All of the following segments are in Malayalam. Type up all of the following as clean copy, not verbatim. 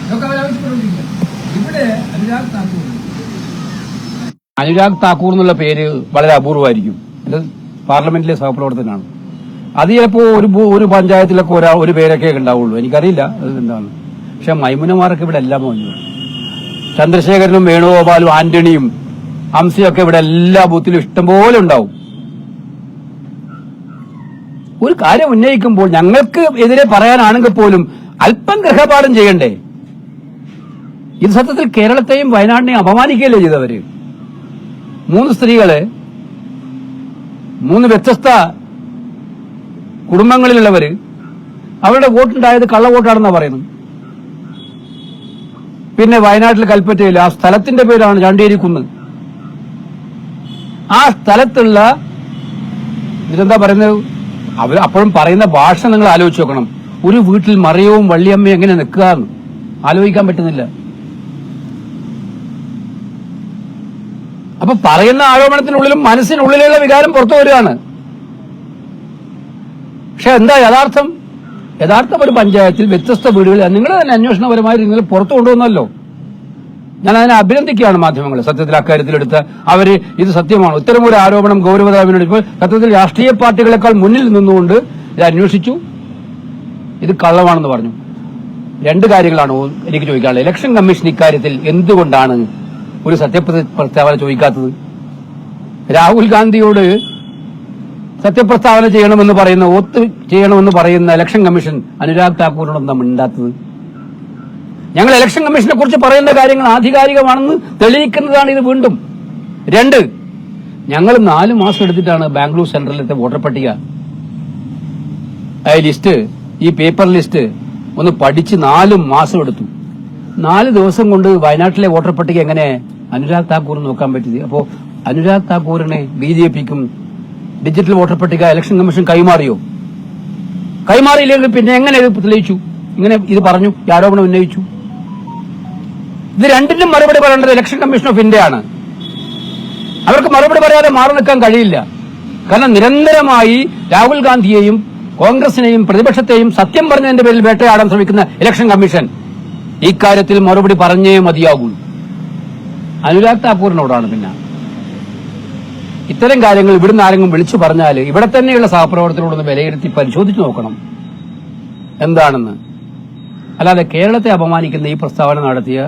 ഇതൊക്കെ അവരാവശ്യപ്പെട്ടുകൊണ്ടിരിക്കുക. ഇവിടെ അനുരാഗ് താക്കൂർ എന്നുള്ള പേര് വളരെ അപൂർവമായിരിക്കും. ഇത് പാർലമെന്റിലെ സഹപ്രവർത്തകനാണ്. അത് ചിലപ്പോ ഒരു പഞ്ചായത്തിലൊക്കെ ഒരു പേരൊക്കെ ഉണ്ടാവുള്ളൂ, എനിക്കറിയില്ല അത് എന്താണ്. പക്ഷെ മൈമുനമാരൊക്കെ ഇവിടെ എല്ലാം വന്നു. ചന്ദ്രശേഖരനും വേണുഗോപാലും ആന്റണിയും ഹംസയൊക്കെ ഇവിടെ എല്ലാ ബൂത്തിലും ഇഷ്ടംപോലെ ഉണ്ടാവും. ഒരു കാര്യം ഉന്നയിക്കുമ്പോൾ ഞങ്ങൾക്ക് എതിരെ പറയാനാണെങ്കിൽ പോലും അല്പം ഗൃഹപാഠം ചെയ്യണ്ടേ? ഇത് സത്യത്തിൽ കേരളത്തെയും വയനാടിനെയും അപമാനിക്കുകയല്ലേ ചെയ്തവര്. 3 സ്ത്രീകള്, 3 വ്യത്യസ്ത കുടുംബങ്ങളിലുള്ളവര്, അവരുടെ വോട്ടുണ്ടായത് കള്ളവോട്ടാണെന്നാണ് പറയുന്നത്. പിന്നെ വയനാട്ടിൽ കൽപ്പറ്റയിൽ ആ സ്ഥലത്തിന്റെ പേരാണ് ചാണ്ടേരി കുന്ന്. ആ സ്ഥലത്തുള്ള ഇതെന്താ പറയുന്നത്, അവർ അപ്പോഴും പറയുന്ന ഭാഷ നിങ്ങൾ ആലോചിച്ച് നോക്കണം. ഒരു വീട്ടിൽ മറിയവും വള്ളിയമ്മയും എങ്ങനെ നിൽക്കുക എന്ന് ആലോചിക്കാൻ പറ്റുന്നില്ല. അപ്പൊ പറയുന്ന ആരോപണത്തിനുള്ളിലും മനസ്സിനുള്ളിലുള്ള വികാരം പുറത്തു വരികയാണ്. പക്ഷെ എന്താ യഥാർത്ഥം ഒരു പഞ്ചായത്തിൽ വ്യത്യസ്ത വീടുകളിൽ നിങ്ങൾ തന്നെ അന്വേഷണപരമായി നിങ്ങൾ പുറത്തു കൊണ്ടുവന്നല്ലോ. ഞാൻ അതിനെ അഭിനന്ദിക്കുകയാണ് മാധ്യമങ്ങൾ. സത്യത്തിൽ അക്കാര്യത്തിലെടുത്ത അവര് ഇത് സത്യമാണ്, ഇത്തരമൊരു ആരോപണം ഗൌരവതാവിനോട് ഇപ്പോൾ സത്യത്തിൽ രാഷ്ട്രീയ പാർട്ടികളെക്കാൾ മുന്നിൽ നിന്നുകൊണ്ട് ഇത് അന്വേഷിച്ചു, ഇത് കള്ളമാണെന്ന് പറഞ്ഞു. 2 കാര്യങ്ങളാണ് എനിക്ക് ചോദിക്കാനുള്ളത്. ഇലക്ഷൻ കമ്മീഷൻ ഇക്കാര്യത്തിൽ എന്തുകൊണ്ടാണ് ഒരു സത്യപ്രസ്താവന ചോദിക്കാത്തത്? രാഹുൽ ഗാന്ധിയോട് സത്യപ്രസ്താവന ചെയ്യണമെന്ന് പറയുന്ന ഇലക്ഷൻ കമ്മീഷൻ അനുരാഗ് താക്കൂറിനോട് എന്താ മിണ്ടാത്തത്? ഞങ്ങൾ ഇലക്ഷൻ കമ്മീഷനെ കുറിച്ച് പറയുന്ന കാര്യങ്ങൾ ആധികാരികമാണെന്ന് തെളിയിക്കുന്നതാണ് ഇത്. വീണ്ടും 2, ഞങ്ങൾ 4 മാസം എടുത്തിട്ടാണ് ബാംഗ്ലൂർ സെൻട്രലിലത്തെ വോട്ടർ പട്ടിക ലിസ്റ്റ്, ഈ പേപ്പർ ലിസ്റ്റ് ഒന്ന് പഠിച്ച് 4 മാസം എടുത്തു. 4 ദിവസം കൊണ്ട് വയനാട്ടിലെ വോട്ടർ പട്ടിക എങ്ങനെ അനുരാഗ് താക്കൂറിന് നോക്കാൻ പറ്റിയത്? അപ്പോ അനുരാഗ് താക്കൂറിനെ BJPക്കും ഡിജിറ്റൽ വോട്ടർ പട്ടിക ഇലക്ഷൻ കമ്മീഷൻ കൈമാറിയോ? കൈമാറിയില്ലെങ്കിൽ പിന്നെ എങ്ങനെ ഇത് തെളിയിച്ചു? ഇങ്ങനെ ഇത് പറഞ്ഞു, ഈ ആരോപണം ഉന്നയിച്ചു? ഇത് രണ്ടിനും മറുപടി പറയേണ്ടത് ഇലക്ഷൻ കമ്മീഷൻ ഓഫ് ഇന്ത്യയാണ്. അവർക്ക് മറുപടി പറയാതെ മാറി നിൽക്കാൻ കഴിയില്ല. കാരണം നിരന്തരമായി രാഹുൽ ഗാന്ധിയെയും കോൺഗ്രസിനെയും പ്രതിപക്ഷത്തെയും സത്യം പറഞ്ഞതിന്റെ പേരിൽ വേട്ടയാടാൻ ശ്രമിക്കുന്ന ഇലക്ഷൻ കമ്മീഷൻ ഇക്കാര്യത്തിൽ മറുപടി പറഞ്ഞേ മതിയാകൂ. അനുരാഗ് താക്കൂറിനോടാണ്. പിന്നെ ഇത്തരം കാര്യങ്ങൾ ഇവിടുന്ന് ആരെങ്കിലും വിളിച്ചു പറഞ്ഞാൽ ഇവിടെ തന്നെയുള്ള സഹപ്രവർത്തകരോടൊന്ന് വിലയിരുത്തി പരിശോധിച്ചു നോക്കണം എന്താണെന്ന്. അല്ലാതെ കേരളത്തെ അപമാനിക്കുന്ന ഈ പ്രസ്താവന നടത്തിയ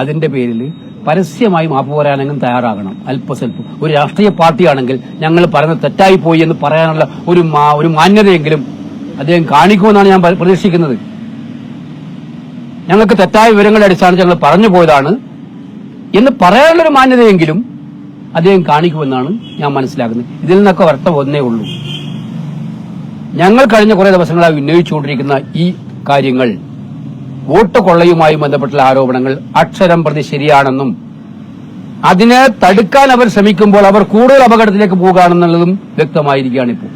അതിന്റെ പേരിൽ പരസ്യമായി മാപ്പ് പറയാനെങ്കിലും തയ്യാറാകണം. അല്പസ്വല്പം ഒരു രാഷ്ട്രീയ പാർട്ടിയാണെങ്കിൽ ഞങ്ങൾ പറയുന്നത് തെറ്റായി പോയി എന്ന് പറയാനുള്ള ഒരു മാന്യതയെങ്കിലും അദ്ദേഹം കാണിക്കുമെന്നാണ് ഞാൻ പ്രതീക്ഷിക്കുന്നത്. ഞങ്ങൾക്ക് തെറ്റായ വിവരങ്ങളുടെ അടിസ്ഥാനത്തിൽ ഞങ്ങൾ പറഞ്ഞു പോയതാണ് എന്ന് പറയാനുള്ളൊരു മാന്യതയെങ്കിലും അദ്ദേഹം കാണിക്കുമെന്നാണ് ഞാൻ മനസ്സിലാക്കുന്നത്. ഇതിൽ നിന്നൊക്കെ അർത്ഥം ഒന്നേ ഉള്ളൂ. ഞങ്ങൾ കഴിഞ്ഞ കുറെ ദിവസങ്ങളായി ഉന്നയിച്ചുകൊണ്ടിരിക്കുന്ന ഈ കാര്യങ്ങൾ, വോട്ട് കൊള്ളയുമായി ബന്ധപ്പെട്ടുള്ള ആരോപണങ്ങൾ അക്ഷരം പ്രതി ശരിയാണെന്നും അതിനെ തടുക്കാൻ അവർ ശ്രമിക്കുമ്പോൾ അവർ കൂടുതൽ അപകടത്തിലേക്ക് പോകുകയാണെന്നുള്ളതും വ്യക്തമായിരിക്കുകയാണ്. ഇപ്പോൾ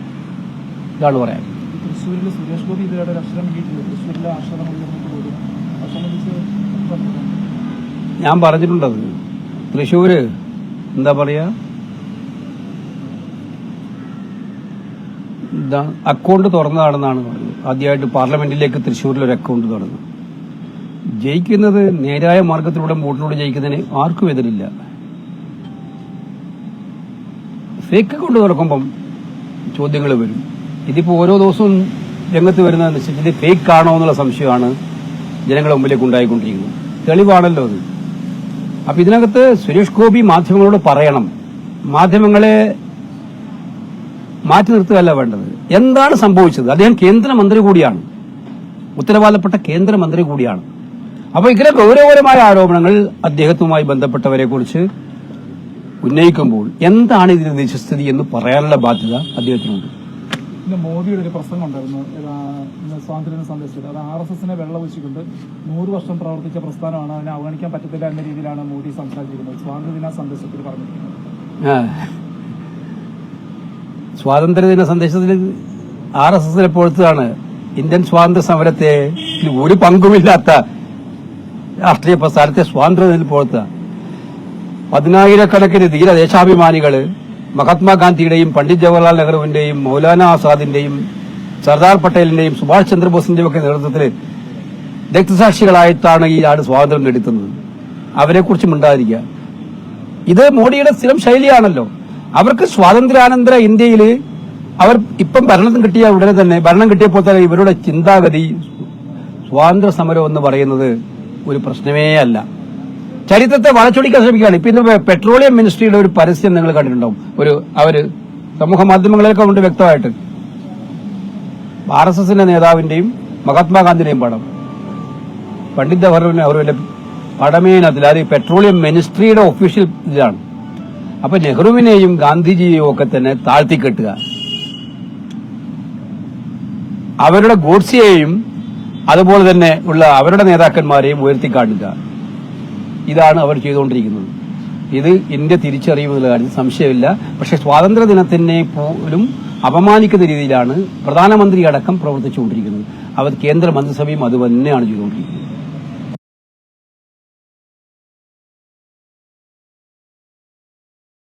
ഇതാണ് പറയാൻ. ഞാൻ പറഞ്ഞിട്ടുണ്ടത്. തൃശ്ശൂര് എന്താ പറയാ, അക്കൗണ്ട് തുറന്നതാണെന്നാണ് പറഞ്ഞത്. ആദ്യമായിട്ട് പാർലമെന്റിലേക്ക് തൃശ്ശൂരിൽ ഒരു അക്കൗണ്ട് തുറന്നു. ജയിക്കുന്നത് നേരായ മാർഗത്തിലൂടെ വോട്ടിലൂടെ ജയിക്കുന്നതിന് ആർക്കും എതിരില്ല. ഫേക്ക് അക്കൗണ്ട് തുറക്കുമ്പം ചോദ്യങ്ങൾ വരും. ഇതിപ്പോ ഓരോ ദിവസവും രംഗത്ത് വരുന്നതനുസരിച്ച് ഇത് ഫേക്ക് ആണോ എന്നുള്ള സംശയമാണ് ജനങ്ങളുടെ മുമ്പിലേക്ക് ഉണ്ടായിക്കൊണ്ടിരിക്കുന്നത്. തെളിവാണല്ലോ അത്. അപ്പൊ ഇതിനകത്ത് സുരേഷ് ഗോപി മാധ്യമങ്ങളോട് പറയണം, മാധ്യമങ്ങളെ മാറ്റി നിർത്തുകയല്ല വേണ്ടത്. എന്താണ് സംഭവിച്ചത്? അദ്ദേഹം കേന്ദ്രമന്ത്രി കൂടിയാണ്, ഉത്തരവാദപ്പെട്ട കേന്ദ്രമന്ത്രി കൂടിയാണ്. അപ്പൊ ഇങ്ങനെ ഗൌരവപരമായ ആരോപണങ്ങൾ അദ്ദേഹത്തുമായി ബന്ധപ്പെട്ടവരെ കുറിച്ച് ഉന്നയിക്കുമ്പോൾ എന്താണ് ഇതിന്റെ നിജസ്ഥിതി എന്ന് പറയാനുള്ള ബാധ്യത അദ്ദേഹത്തിനുണ്ട്. മോദിയുടെ ഒരു പ്രസംഗം ഉണ്ടായിരുന്നു സ്വാതന്ത്ര്യ സന്ദേശത്തിൽ. അത് RSSനെ വെള്ളമൊഴിച്ചുകൊണ്ട് 100 വർഷം പ്രവർത്തിച്ച പ്രസ്ഥാനമാണ്, അതിനെ അവഗണിക്കാൻ പറ്റത്തില്ല എന്ന രീതിയിലാണ് മോദി സംസാരിച്ചിരിക്കുന്നത് സ്വാതന്ത്ര്യദിന സന്ദേശത്തിൽ പറഞ്ഞിരിക്കുന്നത്. സ്വാതന്ത്ര്യദിന സന്ദേശത്തിൽ RSSനെ പൊഴുത്തതാണ്. ഇന്ത്യൻ സ്വാതന്ത്ര്യ സമരത്തെ ഒരു പങ്കുമില്ലാത്ത രാഷ്ട്രീയ പ്രസ്ഥാനത്തെ സ്വാതന്ത്ര്യദിനത്തിൽ പൊഴുത്തുക. 10,000-കണക്കിന് ധീരദേശാഭിമാനികള് മഹാത്മാഗാന്ധിയുടെയും പണ്ഡിറ്റ് ജവഹർലാൽ നെഹ്റുവിന്റെയും മൌലാന ആസാദിന്റെയും സർദാർ പട്ടേലിന്റെയും സുഭാഷ് ചന്ദ്രബോസിന്റെയും ഒക്കെ നേതൃത്വത്തിൽ രക്തസാക്ഷികളായിട്ടാണ് ഈ നാട് സ്വാതന്ത്ര്യം നേടിത്തുന്നത്. അവരെക്കുറിച്ച് മിണ്ടാതിരിക്കുക. ഇത് മോഡിയുടെ സ്ഥിരം ശൈലിയാണല്ലോ. അവർക്ക് സ്വാതന്ത്ര്യാനന്തര ഇന്ത്യയിൽ അവർ ഇപ്പം ഭരണം കിട്ടിയ ഉടനെ തന്നെ, ഭരണം കിട്ടിയപ്പോൾ തന്നെ ഇവരുടെ ചിന്താഗതി സ്വാതന്ത്ര്യ സമരം എന്ന് പറയുന്നത് ഒരു പ്രശ്നമേ അല്ല. ചരിത്രത്തെ വളച്ചൊടിക്കാൻ ശ്രമിക്കുകയാണ്. ഇപ്പൊ ഇന്ന് പെട്രോളിയം മിനിസ്ട്രിയുടെ ഒരു പരസ്യം നിങ്ങൾ കണ്ടിട്ടുണ്ടാവും. അവര് സമൂഹ മാധ്യമങ്ങളിലൊക്കെ ഉണ്ട് വ്യക്തമായിട്ട്. RSSന്റെ നേതാവിന്റെയും മഹാത്മാഗാന്ധിയുടെയും പടം, പണ്ഡിറ്റ് ജവഹർലാൽ നെഹ്റുവിന്റെ പടമേനത്തിൽ, അത് പെട്രോളിയം മിനിസ്ട്രിയുടെ ഒഫീഷ്യൽ ഇതാണ്. അപ്പൊ നെഹ്റുവിനെയും ഗാന്ധിജിയെയും ഒക്കെ തന്നെ താഴ്ത്തിക്കെട്ടുക, അവരുടെ ഗോഡ്സെയെയും അതുപോലെ തന്നെ ഉള്ള അവരുടെ നേതാക്കന്മാരെയും ഉയർത്തിക്കാട്ടുക, ഇതാണ് അവർ ചെയ്തുകൊണ്ടിരിക്കുന്നത്. ഇത് ഇന്ത്യ തിരിച്ചറിയുമെന്നുള്ള കാര്യത്തിൽ സംശയമില്ല. പക്ഷെ സ്വാതന്ത്ര്യ ദിനത്തിനെ പോലും അപമാനിക്കുന്ന രീതിയിലാണ് പ്രധാനമന്ത്രി അടക്കം പ്രവർത്തിച്ചുകൊണ്ടിരിക്കുന്നത്. അവർ കേന്ദ്ര മന്ത്രിസഭയും അത് തന്നെയാണ് ചെയ്തുകൊണ്ടിരിക്കുന്നത്.